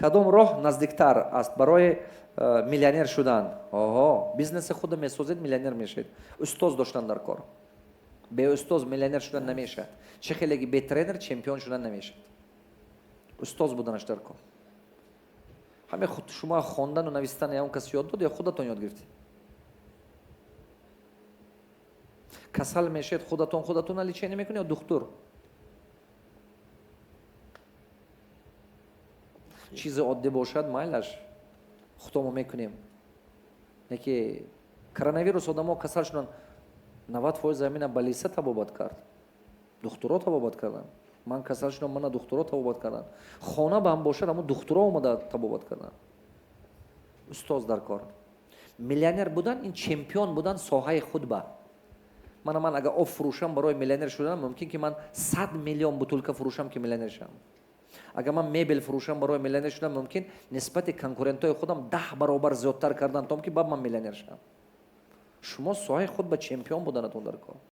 کدام راه نزدیکتر است برای میلیونر شدن؟ بیزنس خود میسازید میلیونر میشید. استاد داشتن در کار. به استاد میلیونر شدن نمیشه. چه خیلی به ترینر چمپیون شدن نمیشه. استاد بودنش در کار. همه خود شما خواندن و نوشتن یا اون کسی یاد داد یا خودتون یاد گرفتید؟ کسل میشید خودتون علیچه نمیکنید یا دکتر؟ چیز عادی باشد مایلش خودمون میکنیم. یکی کرونا آدم‌ها کسل شدن 90% زمین بالیسه تبابت کرد. دکترا تبابت کردن. من کسل شدم من دکترا تبابت کردن. خانه به هم باشد اما دکترا اومده تبابت کردن. استاد در کار. میلیونر بودن این چمپیون بودن ساحه خود با. من اگر آب فروشم برای میلیونر شدن ممکن که من 100 میلیون بوتلکه فروشم که میلیونر شم. اگر من میبل فروشم برای میلیونر شدن ممکن نسبت کنکورنتای خودم 10 برابر زیادتر کردن تا که بعد من میلیونر شم. شما ساحه خود به چمپیون بودنتون در کار.